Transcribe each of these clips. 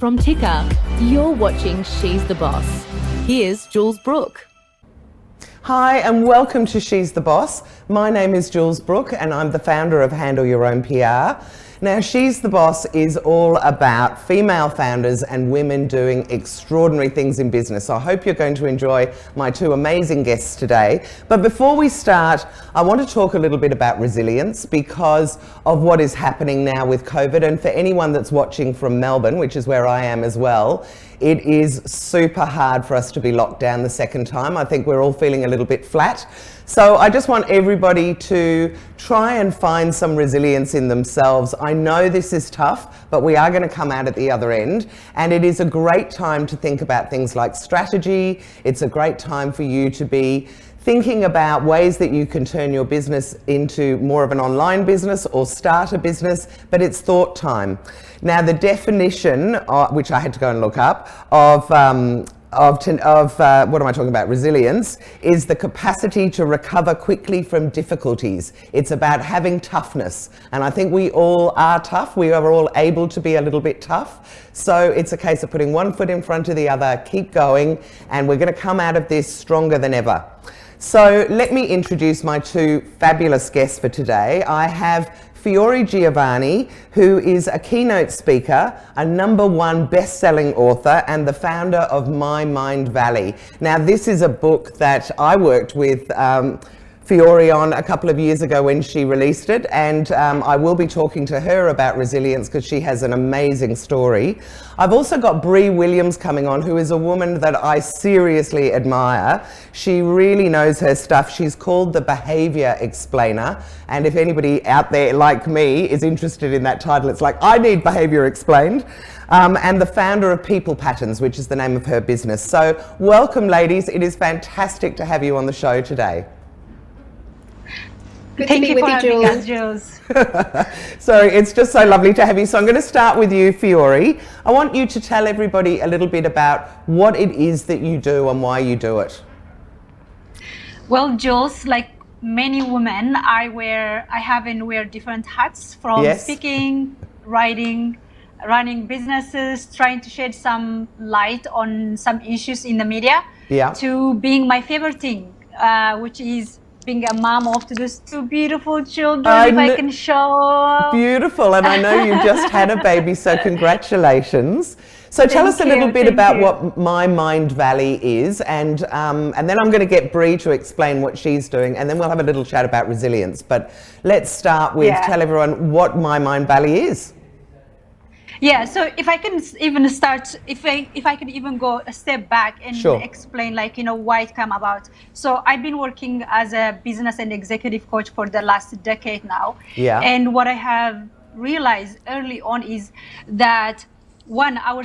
From Ticker, you're watching She's the Boss. Here's Jules Brooke. Hi and welcome to She's the Boss. My name is Jules Brooke and I'm the founder of Handle Your Own PR. Now, She's the Boss is all about female founders and women doing extraordinary things in business. So I hope you're going to enjoy my two amazing guests today. But before we start, I want to talk a little bit about resilience because of what is happening now with COVID. And for anyone that's watching from Melbourne, which is where I am as well, it is super hard for us to be locked down the second time. I think we're all feeling a little bit flat. So I just want everybody to try and find some resilience in themselves. I know this is tough, but we are going to come out at the other end. And it is a great time to think about things like strategy. It's a great time for you to be thinking about ways that you can turn your business into more of an online business or start a business, but it's thought time. Now, the definition, which I had to go and look up, of what am I talking about? Resilience is the capacity to recover quickly from difficulties. It's about having toughness. And I think we all are tough. We are all able to be a little bit tough. So it's a case of putting one foot in front of the other, keep going, and we're going to come out of this stronger than ever. So let me introduce my two fabulous guests for today. I have Fiori Giovanni, who is a keynote speaker, a #1 best-selling author, and the founder of My Mind Valley. Now, this is a book that I worked with Fiori on a couple of years ago when she released it, and I will be talking to her about resilience because she has an amazing story. I've also got Bree Williams coming on, who is a woman that I seriously admire. She really knows her stuff. She's called the Behaviour Explainer, and if anybody out there like me is interested in that title, it's like, I need behaviour explained. And the founder of People Patterns, which is the name of her business. So welcome, ladies. It is fantastic to have you on the show today. Thank you for having us, Jules. So it's just so lovely to have you. So I'm going to start with you, Fiori. I want you to tell everybody a little bit about what it is that you do and why you do it. Well, Jules, like many women, I have and wear different hats, from speaking, writing, running businesses, trying to shed some light on some issues in the media, to being my favorite thing, which is being a mom of those two beautiful children, if I can show. Beautiful, and I know you just had a baby, so congratulations. So tell us a little bit about what My Mind Valley is, and then I'm going to get Bree to explain what she's doing, and then we'll have a little chat about resilience. But let's start with tell everyone what My Mind Valley is. Yeah, so if I can even start, if I could even go a step back and explain, like, why it came about. So I've been working as a business and executive coach for the last decade now. Yeah. And what I have realized early on is that, one, our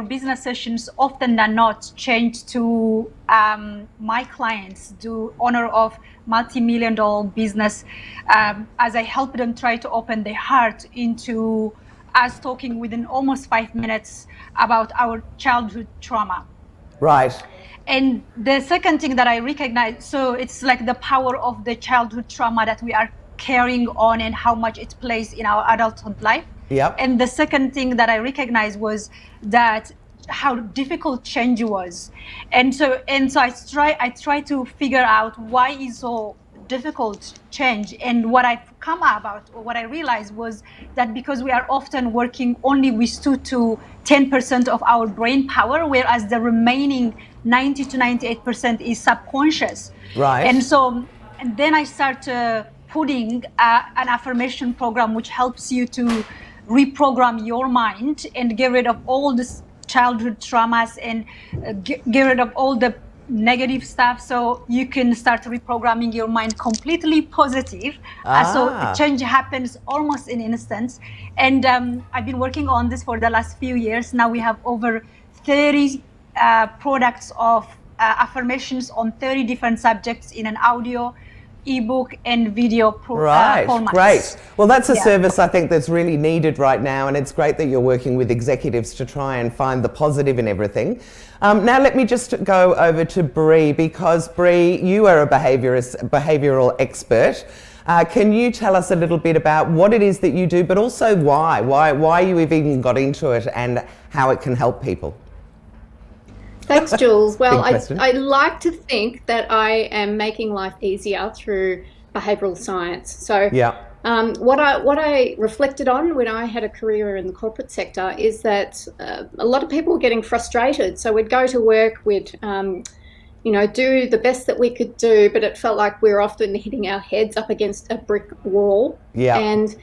business sessions often are not changed to my clients do honor of multi-million-dollar business as I help them try to open their heart into us talking within almost 5 minutes about our childhood trauma. Right. And the second thing that I recognize, so it's like the power of the childhood trauma that we are carrying on and how much it plays in our adulthood life. Yep. And the second thing that I recognized was that how difficult change was. And so I try to figure out why is so difficult change. And what I've come about, or what I realized, was that because we are often working only with 2 to 10% of our brain power, whereas the remaining 90 to 98% is subconscious. Right. And then I start putting an affirmation program which helps you to reprogram your mind and get rid of all this childhood traumas and get rid of all the negative stuff, so you can start reprogramming your mind completely positive. So change happens almost in instance. And I've been working on this for the last few years. Now we have over 30 products of affirmations on 30 different subjects in an audio, ebook and video formats. Great. Well, that's a service I think that's really needed right now, and it's great that you're working with executives to try and find the positive in everything. Now let me just go over to Bree, because Bree, you are a behavioural expert. Can you tell us a little bit about what it is that you do, but also why you even got into it and how it can help people? Thanks, Jules. Well, Big question. I like to think that I am making life easier through behavioural science. So Yeah. what I reflected on when I had a career in the corporate sector is that a lot of people were getting frustrated. So we'd go to work, we'd do the best that we could do, but it felt like we were often hitting our heads up against a brick wall. Yeah. And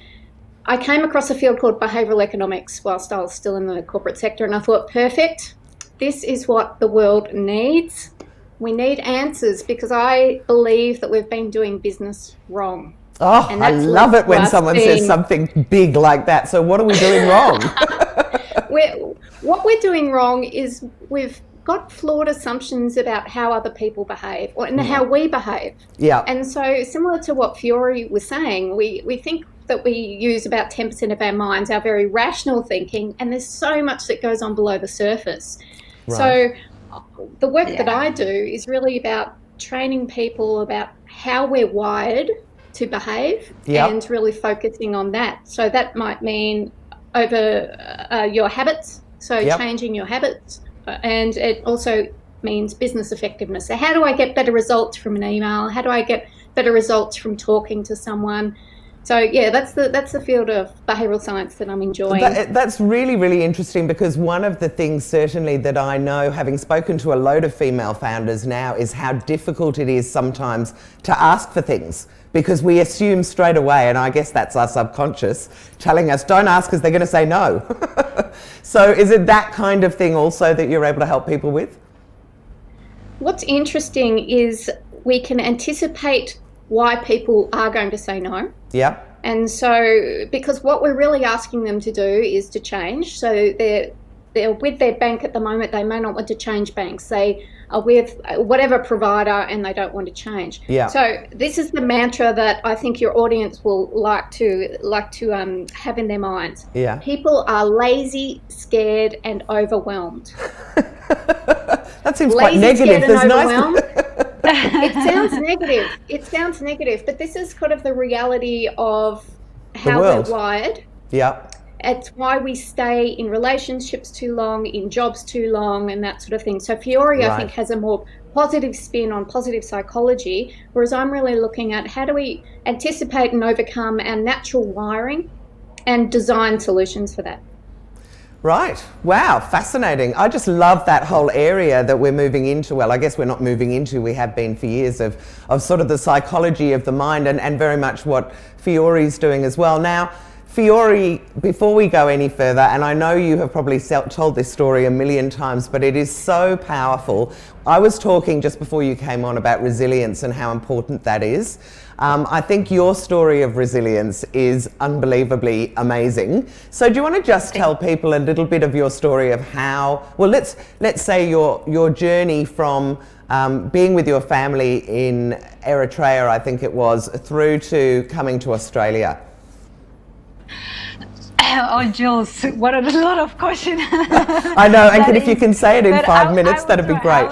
I came across a field called behavioural economics whilst I was still in the corporate sector, and I thought, perfect. This is what the world needs. We need answers because I believe that we've been doing business wrong. Oh, I love it when someone says something big like that. So what are we doing wrong? What we're doing wrong is we've got flawed assumptions about how other people behave and how we behave. Yeah. And so similar to what Fiori was saying, we think that we use about 10% of our minds, our very rational thinking, and there's so much that goes on below the surface. Right. So the work that I do is really about training people about how we're wired to behave and really focusing on that. So that might mean over your habits, so changing your habits, and it also means business effectiveness. So how do I get better results from an email? How do I get better results from talking to someone? So yeah, that's the field of behavioural science that I'm enjoying. That's really, really interesting, because one of the things certainly that I know, having spoken to a load of female founders now, is how difficult it is sometimes to ask for things, because we assume straight away, and I guess that's our subconscious telling us, don't ask because they're going to say no. So is it that kind of thing also that you're able to help people with? What's interesting is we can anticipate why people are going to say no. Yeah. And so, because what we're really asking them to do is to change. So they're with their bank at the moment, they may not want to change banks. They are with whatever provider and they don't want to change. Yeah. So this is the mantra that I think your audience will like to have in their minds. Yeah. People are lazy, scared, and overwhelmed. That seems Lazy, quite negative. scared, and There's overwhelmed. It sounds negative, but this is kind of the reality of how we're wired. Yeah. It's why we stay in relationships too long, in jobs too long, and that sort of thing. So Fiori, I think, has a more positive spin on positive psychology, whereas I'm really looking at how do we anticipate and overcome our natural wiring and design solutions for that. Right. Wow. Fascinating. I just love that whole area that we're moving into. Well, I guess we're not moving into, we have been for years, of sort of the psychology of the mind, and very much what Fiori's doing as well. Now, Fiori, before we go any further, and I know you have probably told this story a million times, but it is so powerful. I was talking just before you came on about resilience and how important that is. I think your story of resilience is unbelievably amazing. So do you want to just tell people a little bit of your story of how, well, let's say your journey from being with your family in Eritrea, I think it was, through to coming to Australia? Oh, Jules, what a lot of questions. I know, and if you can say it in 5 minutes, that'd be great.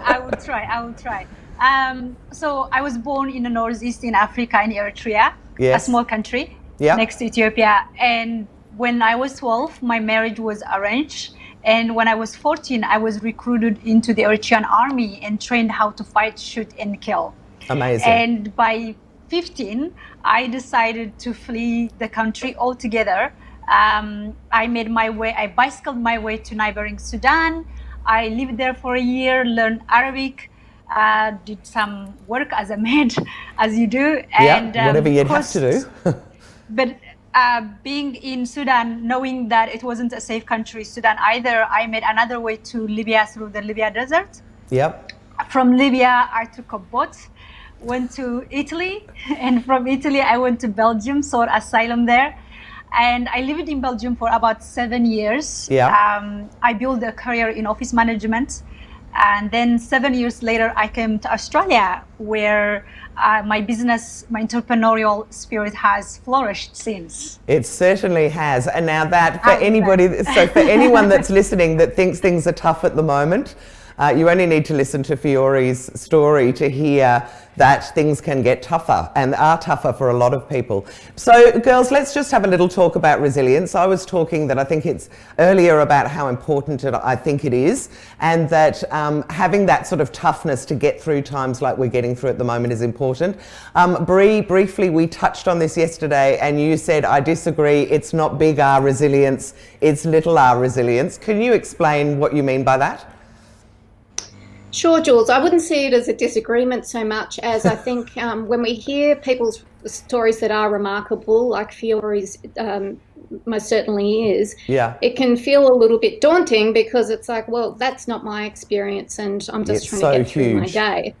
I will try. So I was born in the northeast in Africa, in Eritrea, a small country next to Ethiopia. And when I was 12, my marriage was arranged. And when I was 14, I was recruited into the Eritrean army and trained how to fight, shoot, and kill. Amazing. And by 15, I decided to flee the country altogether. I bicycled my way to neighboring Sudan. I lived there for a year, learned Arabic, did some work as a maid, as you do. And whatever you'd have to do. But being in Sudan, knowing that it wasn't a safe country, Sudan either, I made another way to Libya through the Libya desert. Yep. From Libya, I took a boat, went to Italy, and from Italy, I went to Belgium, sought asylum there. And I lived in Belgium for about 7 years. Yeah. I built a career in office management. And then 7 years later, I came to Australia, where my business, my entrepreneurial spirit has flourished since. It certainly has. And now that, for anybody, so for anyone that's listening that thinks things are tough at the moment, You only need to listen to Fiori's story to hear that things can get tougher and are tougher for a lot of people. So girls, let's just have a little talk about resilience. I was talking that I think it's earlier about how important I think it is, and that having that sort of toughness to get through times like we're getting through at the moment is important. Bree, briefly, we touched on this yesterday and you said, I disagree, it's not big R resilience, it's little r resilience. Can you explain what you mean by that? Sure, Jules. I wouldn't see it as a disagreement so much as I think when we hear people's stories that are remarkable, like Fiori's most certainly is, it can feel a little bit daunting because it's like, well, that's not my experience and I'm just trying to get through my day.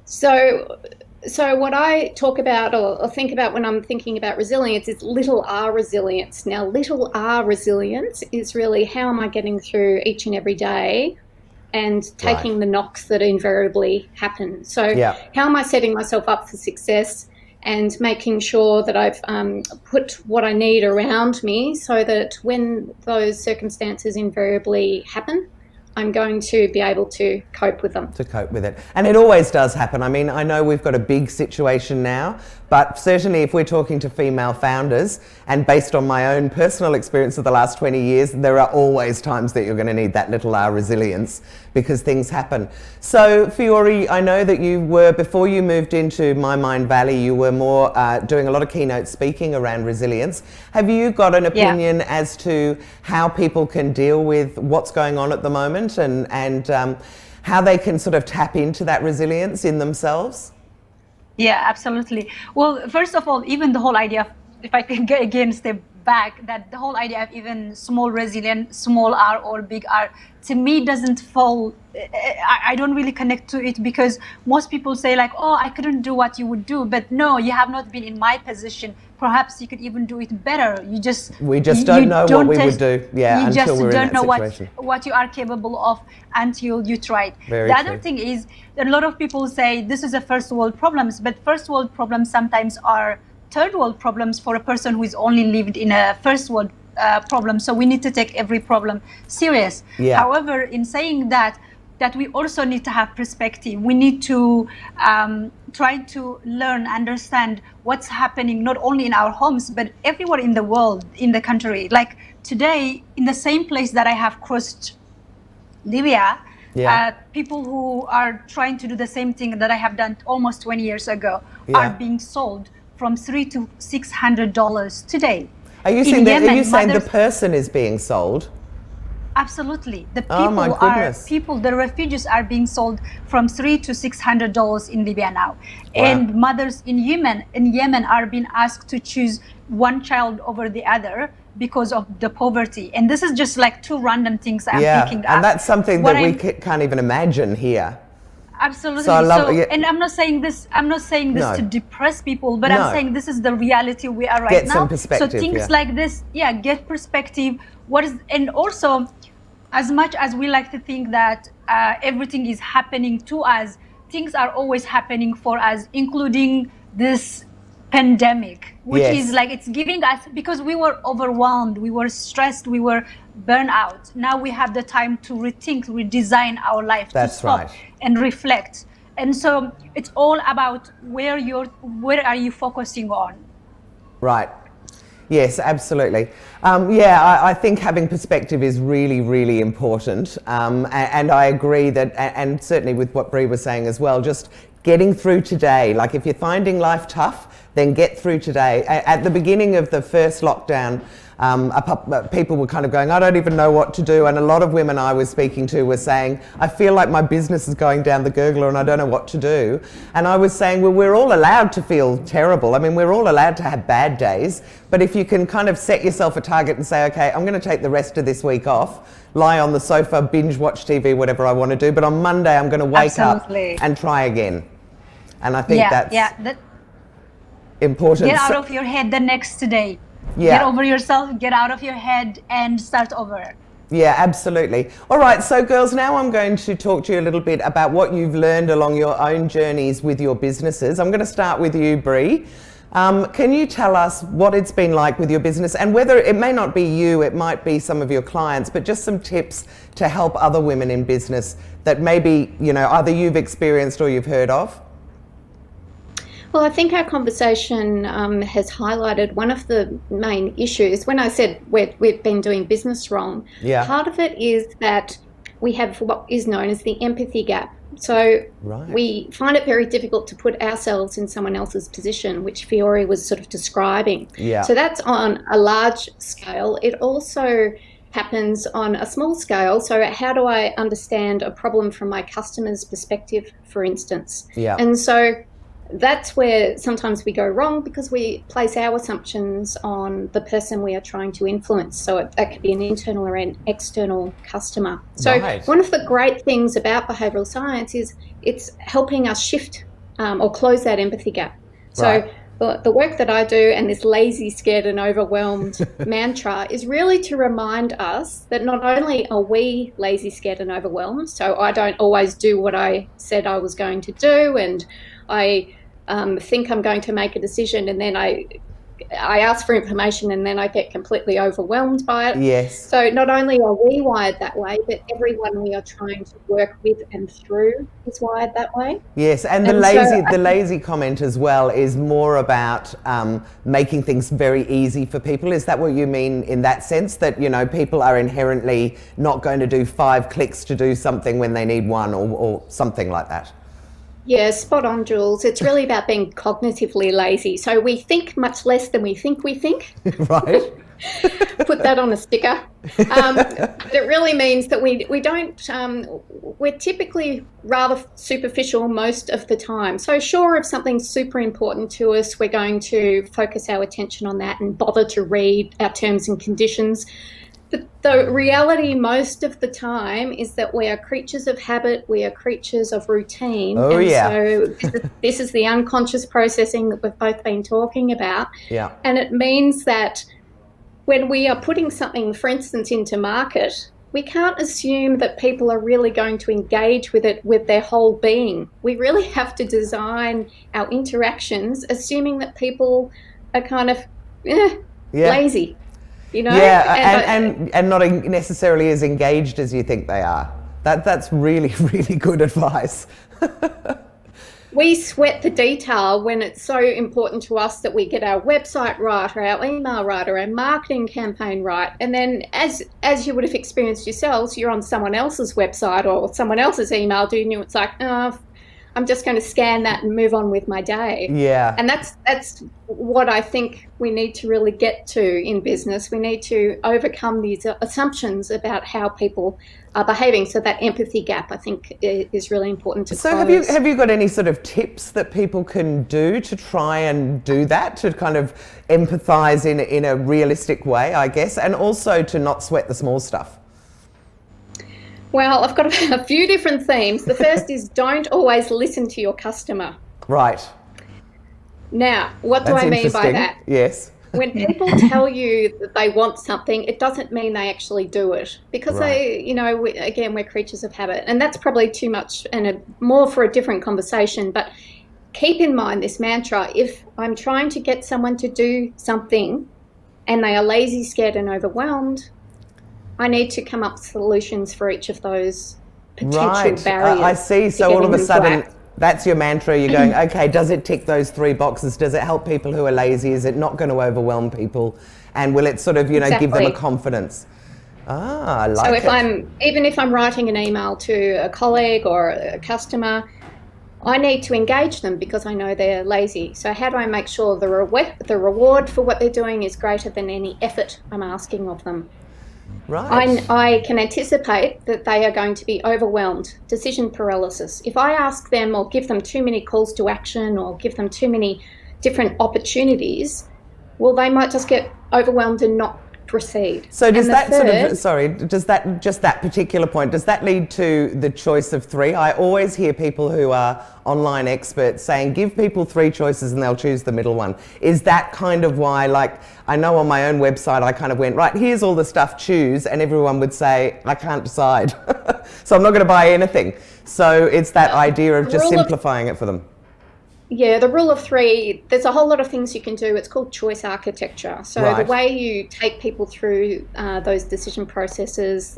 So what I talk about or think about when I'm thinking about resilience is little r resilience. Now, little r resilience is really how am I getting through each and every day and taking the knocks that invariably happen. So how am I setting myself up for success and making sure that I've put what I need around me so that when those circumstances invariably happen, I'm going to be able to cope with them. To cope with it. And it always does happen. I mean, I know we've got a big situation now, but certainly if we're talking to female founders, and based on my own personal experience of the last 20 years, there are always times that you're going to need that little R resilience because things happen. So Fiori, I know that you were, before you moved into My Mind Valley, you were more doing a lot of keynote speaking around resilience. Have you got an opinion as to how people can deal with what's going on at the moment and how they can sort of tap into that resilience in themselves? Yeah, absolutely. Well, first of all, even the whole idea of, if I can again step back, that the whole idea of even small resilient, small r or big R, to me doesn't fall, I don't really connect to it because most people say like, oh, I couldn't do what you would do, but no, you have not been in my position. Perhaps you could even do it better. We just don't know what we would do. Yeah, until we're in that situation. You just don't know what you are capable of until you try it. The other thing is that a lot of people say this is a first world problems, but first world problems sometimes are third world problems for a person who is only lived in a first world problem. So we need to take every problem serious. However, in saying that we also need to have perspective. We need to try to learn, understand what's happening not only in our homes, but everywhere in the world, in the country. Like today, in the same place that I have crossed Libya, people who are trying to do the same thing that I have done almost 20 years ago are being sold from $300 to $600 today. Are you saying the person is being sold? Absolutely. The people the refugees are being sold from $300 to $600 in Libya now. And mothers in Yemen are being asked to choose one child over the other because of the poverty. And this is just like two random things I'm thinking of. And that's something that we can't even imagine here. Absolutely. So and I'm not saying this to depress people, but I'm saying this is the reality we are right now. Get some perspective. So things like this, get perspective. And also, as much as we like to think that everything is happening to us, things are always happening for us, including this pandemic, which is like, it's giving us, because we were overwhelmed, we were stressed, we were burnt out. Now we have the time to rethink, redesign our life, to stop and reflect. And so it's all about where are you focusing on? Right. Yes, absolutely. I think having perspective is really, really important. And I agree that, and certainly with what Bree was saying as well, just getting through today. Like if you're finding life tough, then get through today. At the beginning of the first lockdown, people were kind of going, I don't even know what to do. And a lot of women I was speaking to were saying, I feel like my business is going down the gurgler and I don't know what to do. And I was saying, well, we're all allowed to feel terrible. I mean, we're all allowed to have bad days. But if you can kind of set yourself a target and say, okay, I'm going to take the rest of this week off, lie on the sofa, binge watch TV, whatever I want to do. But on Monday, I'm going to wake up and try again. And I think that's important. Get out of your head the next day. Get over yourself, get out of your head and start over. Yeah, absolutely. All right, so girls, now I'm going to talk to you a little bit about what you've learned along your own journeys with your businesses. I'm going to start with you, Bree. Can you tell us what it's been like with your business, and whether it may not be you, it might be some of your clients, but just some tips to help other women in business that maybe, you know, either you've experienced or you've heard of? Well, I think our conversation has highlighted one of the main issues. When I said we've been doing business wrong, part of it is that we have what is known as the empathy gap. So we find it very difficult to put ourselves in someone else's position, which Fiori was sort of describing. So that's on a large scale. It also happens on a small scale. So how do I understand a problem from my customer's perspective, for instance? And so that's where sometimes we go wrong, because we place our assumptions on the person we are trying to influence. So that could be an internal or an external customer. So one of the great things about behavioural science is it's helping us shift or close that empathy gap. So the work that I do, and this lazy, scared and overwhelmed mantra, is really to remind us that not only are we lazy, scared and overwhelmed, so I don't always do what I said I was going to do, and I think I'm going to make a decision, and then I ask for information, and then I get completely overwhelmed by it. So not only are we wired that way, but everyone we are trying to work with and through is wired that way. And the lazy comment as well is more about making things very easy for people. Is that what you mean in that sense, that, you know, people are inherently not going to do 5 clicks to do something when they need one, or something like that? Yeah, spot on, Jules. It's really about being cognitively lazy. So we think much less than we think we think. Put that on a sticker. It really means that we don't, we're typically rather superficial most of the time. So sure, if something's super important to us, we're going to focus our attention on that and bother to read our terms and conditions. But the reality most of the time is that we are creatures of habit, we are creatures of routine. So this is the unconscious processing that we've both been talking about. And it means that when we are putting something, for instance, into market, we can't assume that people are really going to engage with it with their whole being. We really have to design our interactions assuming that people are kind of lazy. You know? And not necessarily as engaged as you think they are. That's really, really good advice. We sweat the detail when it's so important to us that we get our website right, or our email right, or our marketing campaign right. And then as you would have experienced yourselves, you're on someone else's website or someone else's email doing you. It's like, I'm just going to scan that and move on with my day. And that's what I think we need to really get to in business. We need to overcome these assumptions about how people are behaving. So that empathy gap, I think, is really important to close. So have you got any sort of tips that people can do to try and do that, to kind of empathise in a realistic way, I guess, and also to not sweat the small stuff? Well, I've got a few different themes. The first is don't always listen to your customer. Now, what do I mean by that? When people tell you that they want something, it doesn't mean they actually do it, because they, you know, we're creatures of habit, and that's probably too much and more for a different conversation. But keep in mind this mantra: if I'm trying to get someone to do something and they are lazy, scared and overwhelmed, I need to come up with solutions for each of those potential barriers. I see. So all of a sudden, that's your mantra. You're going, okay, does it tick those 3 boxes? Does it help people who are lazy? Is it not going to overwhelm people? And will it sort of, you know, give them a confidence? I like it. So even if I'm writing an email to a colleague or a customer, I need to engage them because I know they're lazy. So how do I make sure the reward for what they're doing is greater than any effort I'm asking of them? I can anticipate that they are going to be overwhelmed, decision paralysis. If I ask them or give them too many calls to action or give them too many different opportunities, well, they might just get overwhelmed and not proceed. So does that particular point, does that lead to the choice of 3? I always hear people who are online experts saying, give people 3 choices and they'll choose the middle one. Is that kind of why, like, I know on my own website, I kind of went, right, here's all the stuff, choose, and everyone would say, I can't decide. So I'm not going to buy anything. So it's that idea of just simplifying it for them. Yeah, the rule of three, there's a whole lot of things you can do. It's called choice architecture. So the way you take people through those decision processes,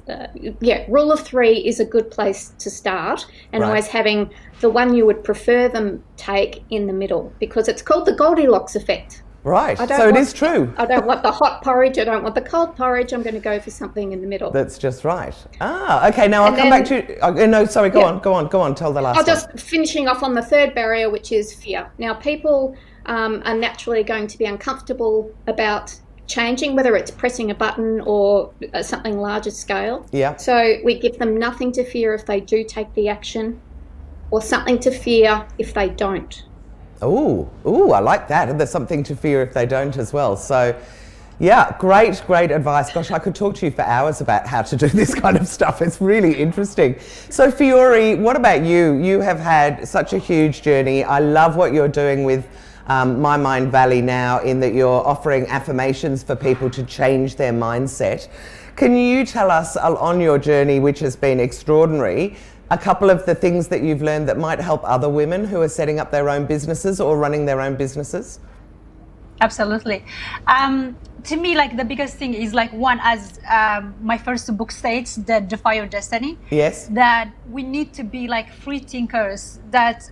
rule of three is a good place to start, and always having the one you would prefer them take in the middle, because it's called the Goldilocks effect. Right, so it is true. I don't want the hot porridge, I don't want the cold porridge, I'm going to go for something in the middle. That's just right. Okay, now I'll come back to, no, sorry, go on, tell the last one. Just finishing off on the third barrier, which is fear. Now, people are naturally going to be uncomfortable about changing, whether it's pressing a button or something larger scale. Yeah. So we give them nothing to fear if they do take the action, or something to fear if they don't. Ooh, I like that. And there's something to fear if they don't as well. So, yeah, great advice. Gosh, I could talk to you for hours about how to do this kind of stuff. It's really interesting. So, Fiori, what about you? You have had such a huge journey. I love what you're doing with My Mind Valley now, in that you're offering affirmations for people to change their mindset. Can you tell us on your journey, which has been extraordinary, a couple of the things that you've learned that might help other women who are setting up their own businesses or running their own businesses? Absolutely. To me, like, the biggest thing is, like, one, as my first book states, that Defy Your Destiny. Yes. That we need to be like free thinkers. That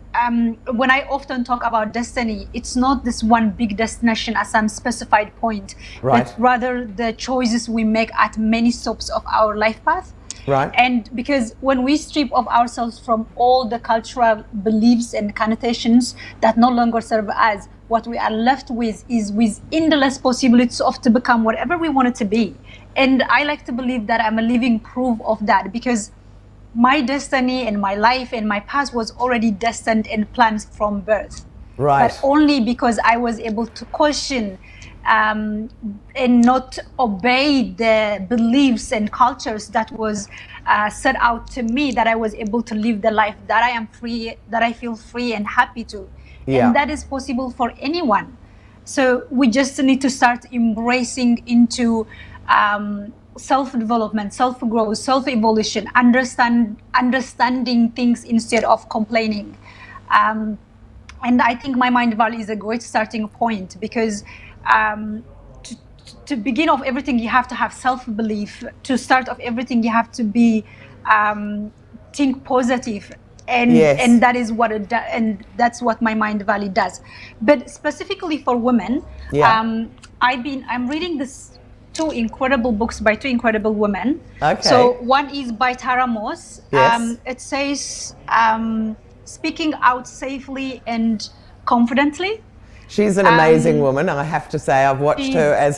when I often talk about destiny, it's not this one big destination at some specified point, but rather the choices we make at many stops of our life path. Right. And because when we strip off ourselves from all the cultural beliefs and connotations that no longer serve us, what we are left with is with endless possibilities of to become whatever we want it to be. And I like to believe that I'm a living proof of that, because my destiny and my life and my past was already destined and planned from birth. Right. But only because I was able to question and not obey the beliefs and cultures that was set out to me, that I was able to live the life that I am free, that I feel free and happy to. Yeah. And that is possible for anyone. So we just need to start embracing into self-development, self-growth, self-evolution, understanding things instead of complaining. And I think My Mind Valley is a great starting point, because to begin off everything, you have to have self-belief. To start off everything, you have to be think positive, and that is what it does, and that's what My Mind Valley does. But specifically for women, I'm reading this two incredible books by two incredible women. Okay. So one is by Tara Moss. Yes. It says speaking out safely and confidently. She's an amazing woman, I have to say. I've watched her as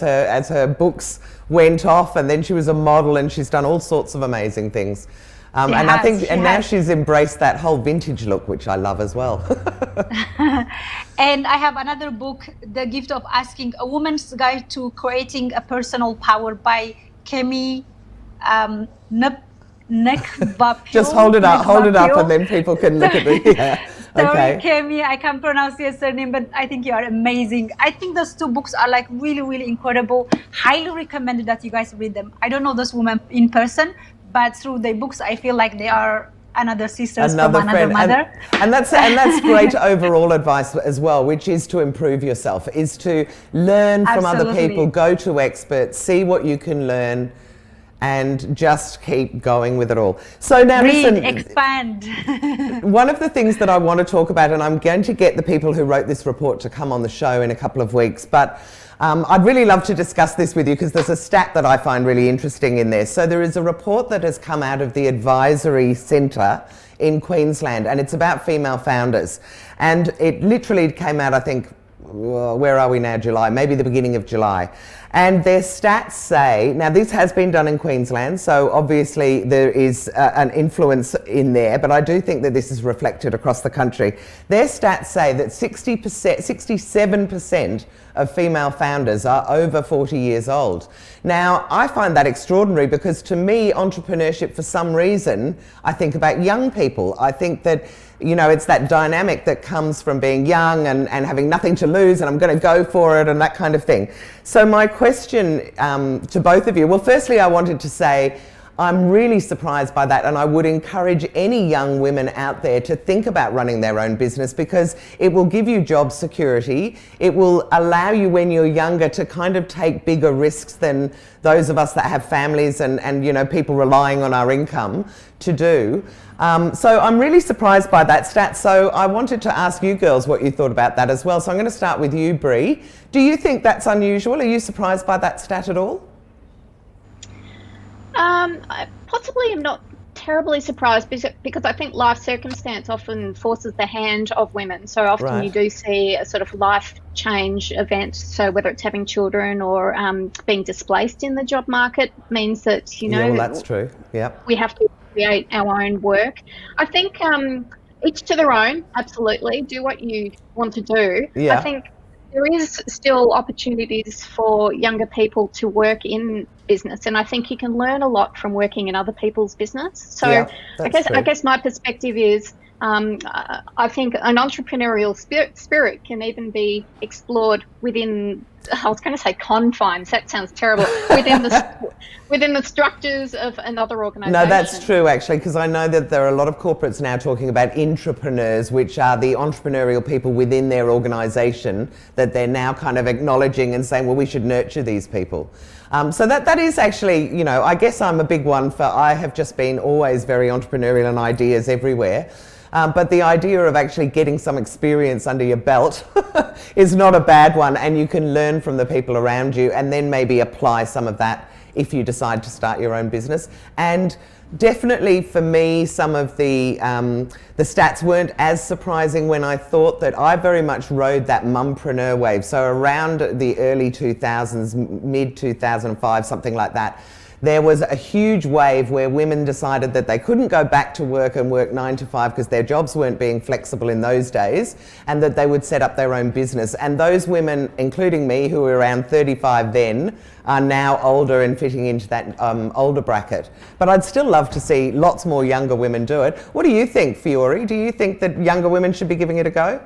her books went off, and then she was a model, and she's done all sorts of amazing things. Now she's embraced that whole vintage look, which I love as well. And I have another book, The Gift of Asking: A Woman's Guide to Creating a Personal Power by Kemi Nekvapio. Just hold it up, and then people can look at the. Sorry, Kemi, I can't pronounce your surname, but I think you are amazing. I think those two books are like really, really incredible. Highly recommended that you guys read them. I don't know those women in person, but through the books, I feel like they are another sisters from another mother. And that's great overall advice as well, which is to improve yourself, is to learn from other people, go to experts, see what you can learn, and just keep going with it all. So now listen, expand. One of the things that I want to talk about, and I'm going to get the people who wrote this report to come on the show in a couple of weeks, but I'd really love to discuss this with you, because there's a stat that I find really interesting in there. So there is a report that has come out of the Advisory Centre in Queensland, and it's about female founders. And it literally came out, I think, where are we now, July? Maybe the beginning of July. And their stats say, now this has been done in Queensland, so obviously there is an influence in there, but I do think that this is reflected across the country. Their stats say that 67% of female founders are over 40 years old. Now, I find that extraordinary, because to me, entrepreneurship, for some reason, I think about young people. I think that, you know, it's that dynamic that comes from being young and having nothing to lose, and I'm going to go for it, and that kind of thing. So my question to both of you, well, firstly, I wanted to say, I'm really surprised by that, and I would encourage any young women out there to think about running their own business, because it will give you job security. It will allow you when you're younger to kind of take bigger risks than those of us that have families and you know, people relying on our income to do. So I'm really surprised by that stat. So I wanted to ask you girls what you thought about that as well. So I'm going to start with you, Bree. Do you think that's unusual? Are you surprised by that stat at all? I possibly am not terribly surprised, because I think life circumstance often forces the hand of women. So often you do see a sort of life change event. So whether it's having children or being displaced in the job market means that, you know, yeah, well, that's true. Yep. We have to create our own work. I think each to their own, absolutely. Do what you want to do. Yeah. I think there is still opportunities for younger people to work in business, and I think you can learn a lot from working in other people's business. So yeah, I guess my perspective is I think an entrepreneurial spirit can even be explored within, I was going to say confines, that sounds terrible, within the structures of another organisation. No, that's true actually, because I know that there are a lot of corporates now talking about intrapreneurs, which are the entrepreneurial people within their organisation that they're now kind of acknowledging and saying, well, we should nurture these people. So that is actually, you know, I guess I'm a big one for, I have just been always very entrepreneurial and ideas everywhere. But the idea of actually getting some experience under your belt is not a bad one, and you can learn from the people around you and then maybe apply some of that if you decide to start your own business. And definitely for me, some of the stats weren't as surprising when I thought that. I very much rode that mumpreneur wave. So around the early 2000s, mid 2005, something like that, there was a huge wave where women decided that they couldn't go back to work and work 9 to 5 because their jobs weren't being flexible in those days, and that they would set up their own business. And those women, including me, who were around 35 then, are now older and fitting into that older bracket. But I'd still love to see lots more younger women do it. What do you think, Fiori? Do you think that younger women should be giving it a go?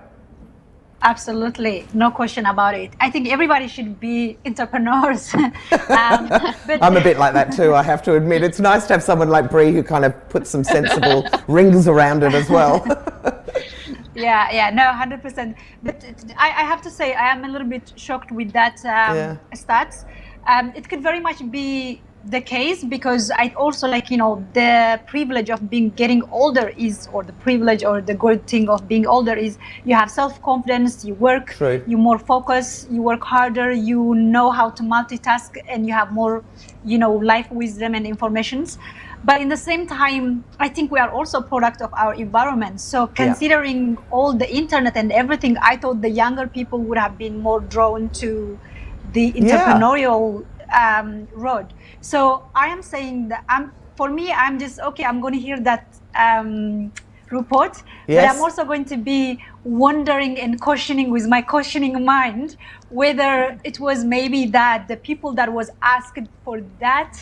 Absolutely, no question about it. I think everybody should be entrepreneurs. But I'm a bit like that too, I have to admit. It's nice to have someone like Bree who kind of puts some sensible rings around it as well. Yeah, no, 100%. But I have to say, I am a little bit shocked with that stats. It could very much be the case, because I also, like, you know, the privilege of getting older is, or the privilege or the good thing of being older is, you have self-confidence, you work, you more focus, you work harder, you know how to multitask, and you have more, you know, life wisdom and informations. But in the same time, I think we are also a product of our environment. So considering all the internet and everything, I thought the younger people would have been more drawn to the entrepreneurial road. So I am saying that for me, I'm just, okay, I'm going to hear that report, but I'm also going to be wondering and questioning with my questioning mind whether it was maybe that the people that was asked for that,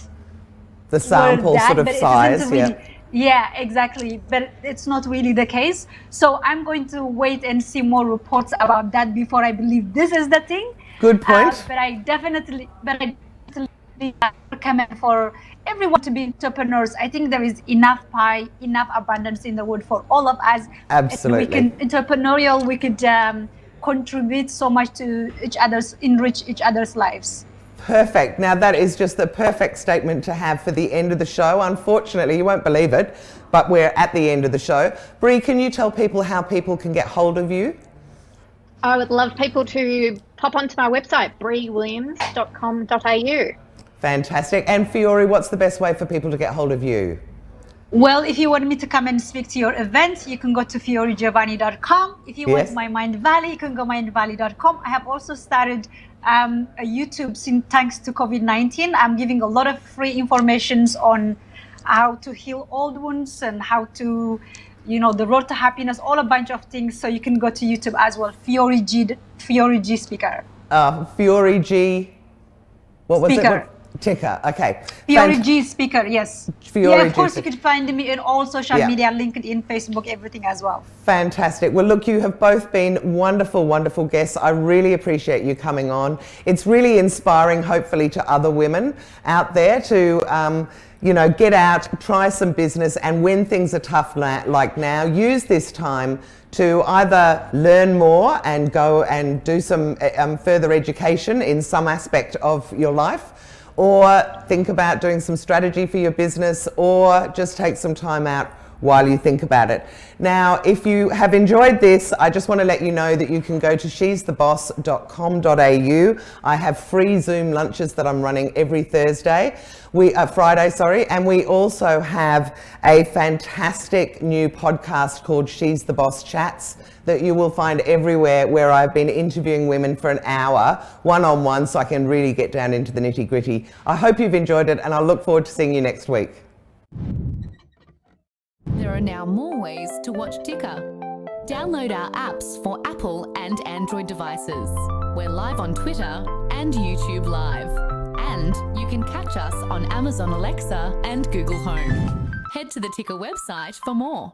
the sample sort of size, really, yeah, exactly, but it's not really the case. So I'm going to wait and see more reports about that before I believe this is the thing. Good point. But I definitely recommend for everyone to be entrepreneurs. I think there is enough pie, enough abundance in the world for all of us. Absolutely. We can entrepreneurial. We could contribute so much to enrich each other's lives. Perfect. Now that is just the perfect statement to have for the end of the show. Unfortunately, you won't believe it, but we're at the end of the show. Bree, can you tell people how people can get hold of you? I would love people to pop onto my website, breewilliams.com.au. Fantastic. And Fiori, what's the best way for people to get hold of you? Well, if you want me to come and speak to your event, you can go to fiorigiovanni.com. If you want my Mind Valley, you can go mindvalley.com. I have also started a YouTube thanks to COVID-19. I'm giving a lot of free information on how to heal old wounds and how to, you know, the road to happiness, all a bunch of things. So you can go to YouTube as well. Fiori G speaker. Fiori G. What was speaker. it? Ticker, okay. Fiori G Speaker, yes. Fiori yeah, of course, you could find me in all social media, LinkedIn, Facebook, everything as well. Fantastic. Well, look, you have both been wonderful, wonderful guests. I really appreciate you coming on. It's really inspiring, hopefully, to other women out there to, you know, get out, try some business, and when things are tough like now, use this time to either learn more and go and do some further education in some aspect of your life, or think about doing some strategy for your business, or just take some time out while you think about it. Now, if you have enjoyed this, I just want to let you know that you can go to she'stheboss.com.au. I have free Zoom lunches that I'm running every Friday, and we also have a fantastic new podcast called She's the Boss Chats that you will find everywhere, where I've been interviewing women for an hour, one-on-one, so I can really get down into the nitty-gritty. I hope you've enjoyed it, and I look forward to seeing you next week. There are now more ways to watch Ticker. Download our apps for Apple and Android devices. We're live on Twitter and YouTube Live. And you can catch us on Amazon Alexa and Google Home. Head to the Ticker website for more.